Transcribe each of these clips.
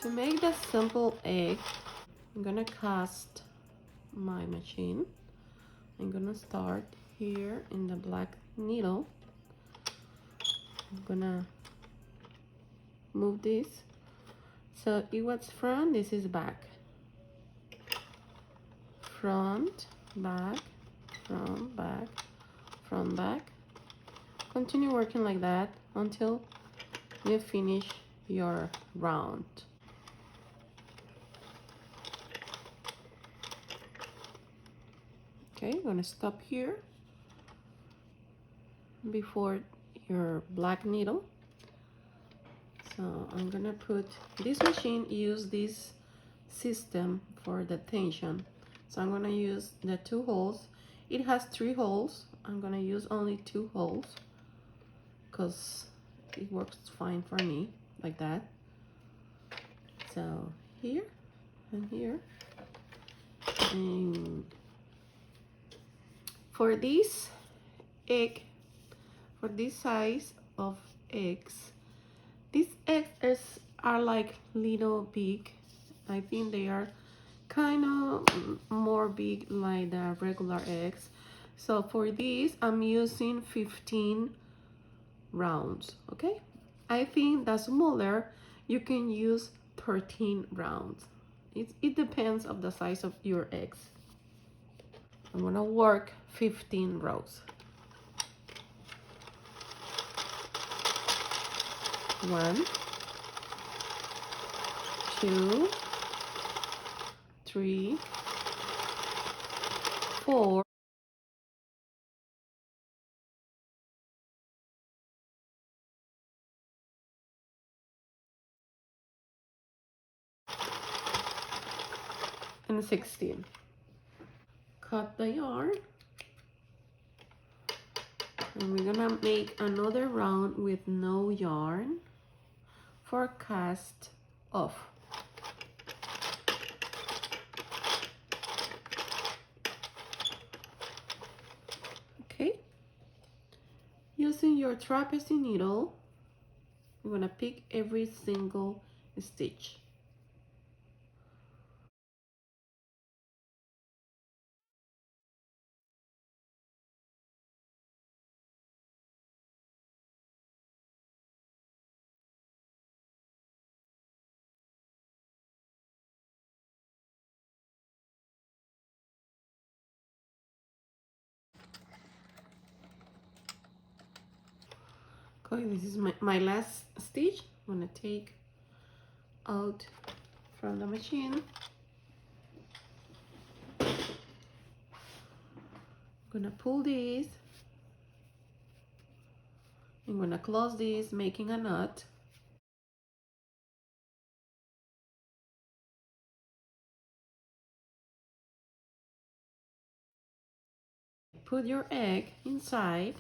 To make the simple egg, I'm gonna cast my machine. I'm gonna start here in the black needle. I'm gonna move this. So it was front, this is back. Front, back, front, back, front, back. Continue working like that until you finish your round. Okay, I'm gonna stop here before your black needle. So I'm gonna put this machine, use this system for the tension. So I'm gonna use the 2 holes. It has 3 holes. I'm gonna use only 2 holes because it works fine for me like that. So here and here. And for this egg, for this size of eggs, these eggs are like little big. I think they are kind of more big like the regular eggs. So for this, I'm using 15 rounds, okay? I think the smaller, you can use 13 rounds. It depends of the size of your eggs. I'm gonna work 15 rows. 1, 2, 3, 4, and 16. Cut the yarn. And we're gonna make another round with no yarn for cast off. Okay, using your trapeze needle, you're gonna pick every single stitch. Okay, this is my last stitch. I'm gonna take out from the machine. I'm gonna pull this. I'm gonna close this, making a knot. Put your egg inside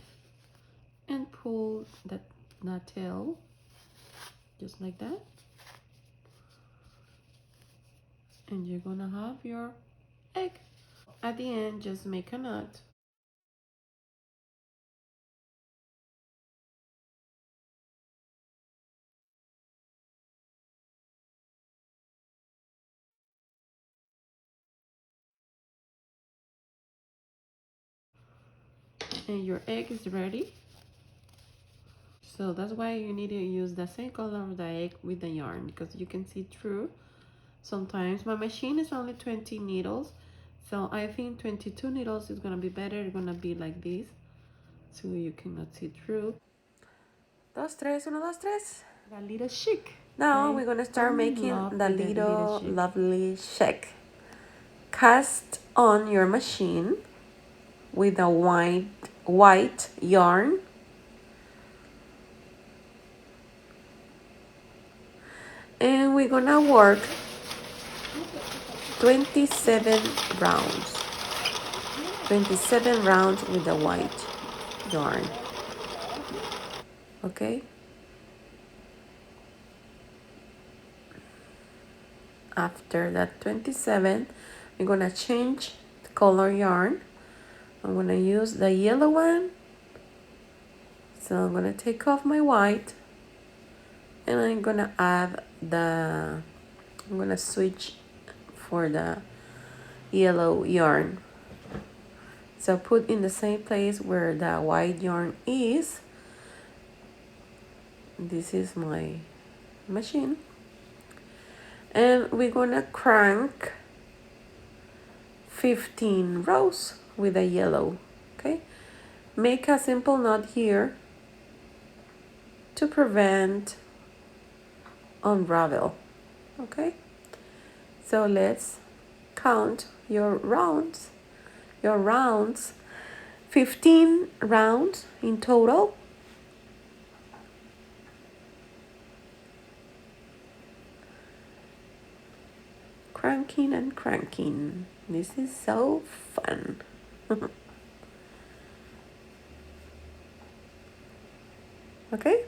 and pull the tail just like that. And you're gonna have your egg. At the end, just make a knot. And your egg is ready. So that's why you need to use the same color of the egg with the yarn, because you can see through. Sometimes my machine is only 20 needles, so I think 22 needles is gonna be better. It's gonna be like this, so you cannot see through. Dos, tres, uno, dos, tres. The little chic. Now we're gonna start making the little lovely chic. Cast on your machine with a white yarn. And we're gonna work 27 rounds. 27 rounds with the white yarn. Okay? After that 27, we're gonna change the color yarn. I'm gonna use the yellow one. So I'm gonna take off my white and I'm gonna add the I'm gonna switch for the yellow yarn. So put in the same place where the white yarn is. This is my machine. And we're gonna crank 15 rows with a yellow, okay? Make a simple knot here to prevent unravel, okay? So let's count your rounds. 15 rounds in total. Cranking and cranking. This is so fun. Okay,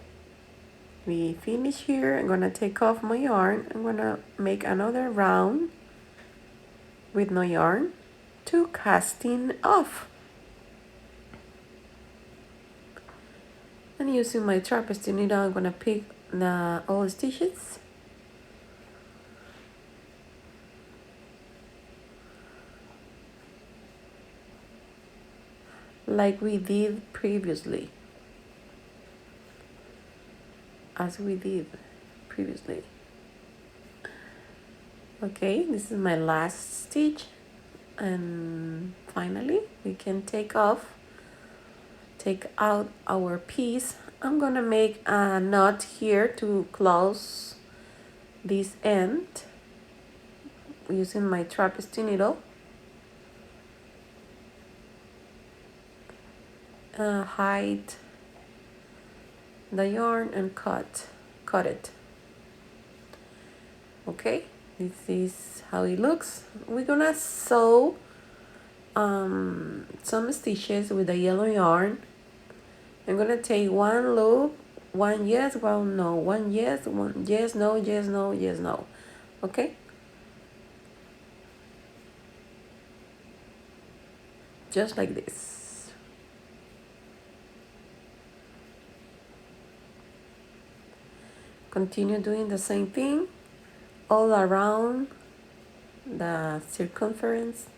we finish here. I'm gonna take off my yarn. I'm gonna make another round with no yarn to casting off. And using my tapestry needle, I'm gonna pick the all stitches. Like we did previously. As we did previously. Okay, this is my last stitch. And finally, we can take out our piece. I'm gonna make a knot here to close this end using my tapestry needle. Hide the yarn and cut it. Okay, this is how it looks. We're gonna sew some stitches with the yellow yarn. I'm gonna take one loop, one yes, one no, one yes, one yes, no, yes, no, yes, no. Okay, just like this. Continue doing the same thing all around the circumference.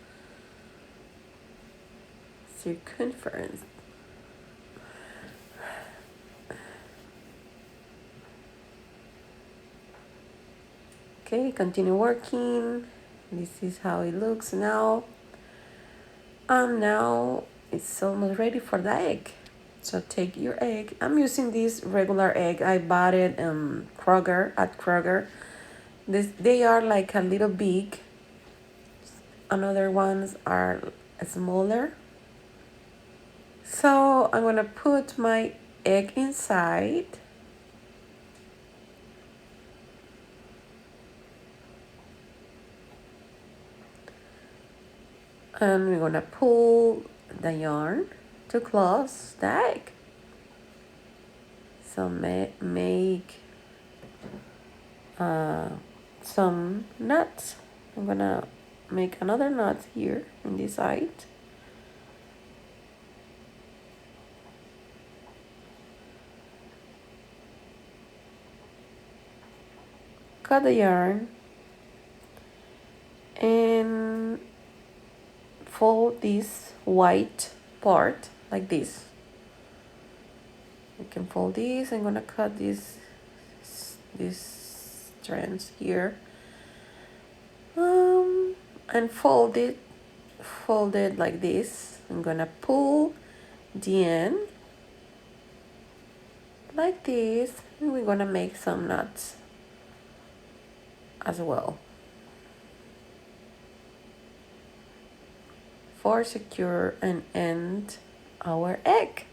Okay, continue working. This is how it looks now. Now it's almost ready for the egg. So take your egg. I'm using this regular egg. I bought it at Kroger. They are like a little big. Another ones are smaller. So I'm gonna put my egg inside. And we're gonna pull the yarn to close the egg. So make some knots. I'm gonna make another knot here in this side. Cut the yarn and fold this white part like this. You can fold this. I'm gonna cut these strands here, and fold it like this. I'm gonna pull the end like this, and we're gonna make some knots as well for secure and end our egg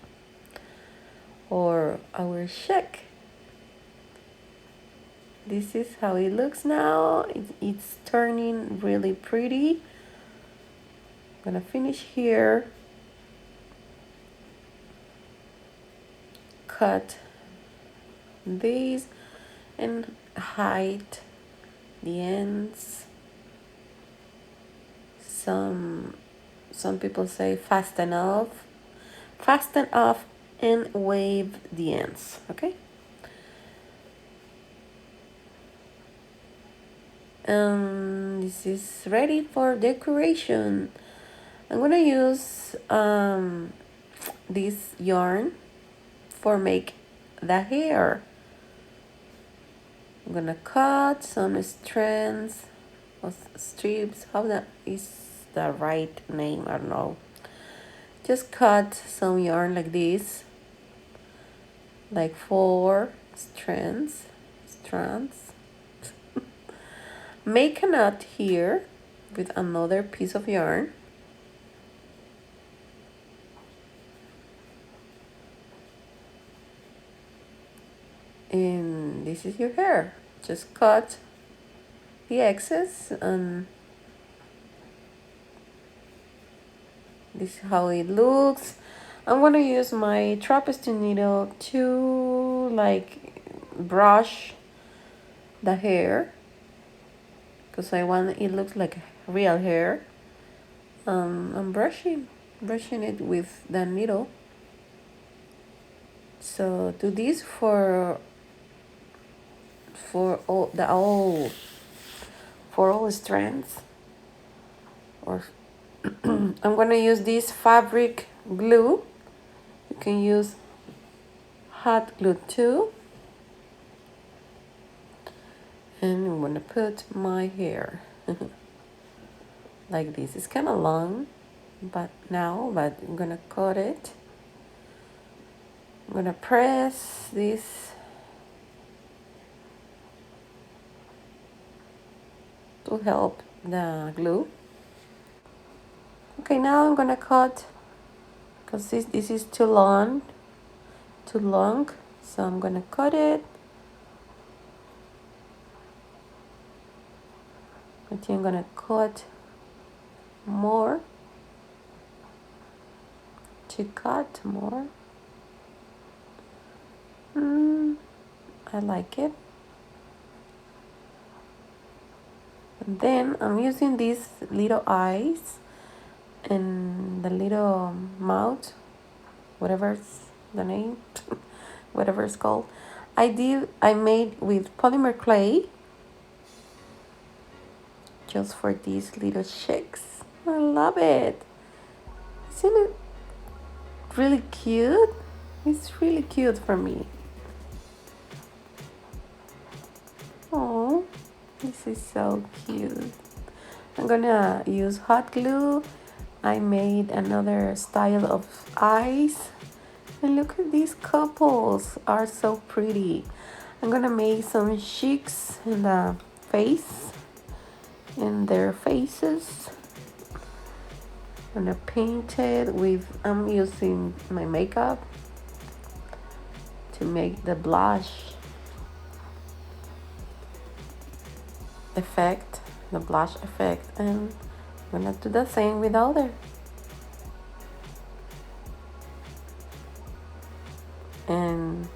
or our shack. This is how it looks now. It's turning really pretty. I'm gonna finish here. Cut these and hide the ends. Some people say fasten off and wave the ends. Okay. And this is ready for decoration. I'm gonna use this yarn for make the hair. I'm gonna cut some strands or strips. How that is the right name? I don't know. Just cut some yarn like this, like 4 strands. Make a knot here with another piece of yarn. And this is your hair. Just cut the excess, and this is how it looks. I'm gonna use my tapestry needle to like brush the hair because I want it looks like real hair. I'm brushing it with the needle. So do this for all strands. Or I'm gonna use this fabric glue. You can use hot glue too. And I'm gonna put my hair like this. It's kind of long, but I'm gonna cut it. I'm gonna press this to help the glue. Okay, now I'm gonna cut because this is too long, so I'm gonna cut it. I think I'm gonna cut more to cut more. I like it. And then I'm using these little eyes and the little mouth, whatever's the name, whatever it's called. I made with polymer clay just for these little chicks. I love it. Isn't it really cute? It's really cute for me. Oh, this is so cute. I'm gonna use hot glue. I made another style of eyes. And look at these couples, are so pretty. I'm gonna make some cheeks in the face, in their faces. I'm gonna paint it with, I'm using my makeup to make the blush effect, and I'm gonna do the same with the other. And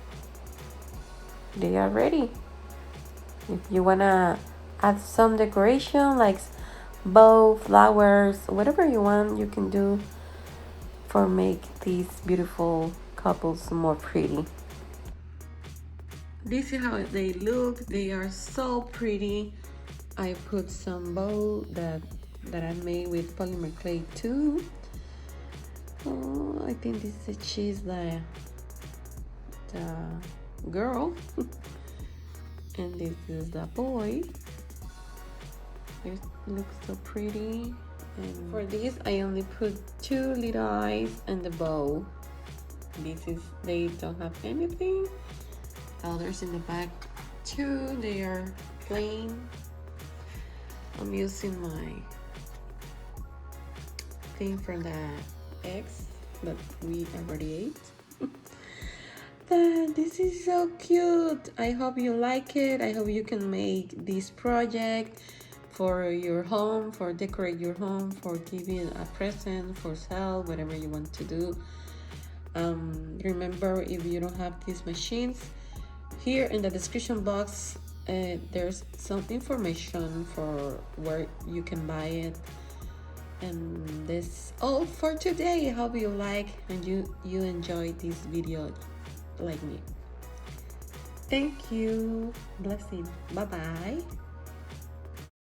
they are ready. If you wanna add some decoration like bow, flowers, whatever you want, you can do for make these beautiful couples more pretty. This is how they look. They are so pretty. I put some bow that I made with polymer clay too. Oh, I think this is she's the girl and this is the boy. It looks so pretty. And for this I only put 2 little eyes and the bow. They don't have anything. Others in the back too, they are plain. I'm using my thing from the eggs that we already ate. This is so cute. I hope you like it. I hope you can make this project for your home, for decorate your home, for giving a present, for sale, whatever you want to do. Remember, if you don't have these machines, here in the description box there's some information for where you can buy it. And that's all for today. I hope you like and you enjoyed this video like me. Thank you. Blessing. Bye bye.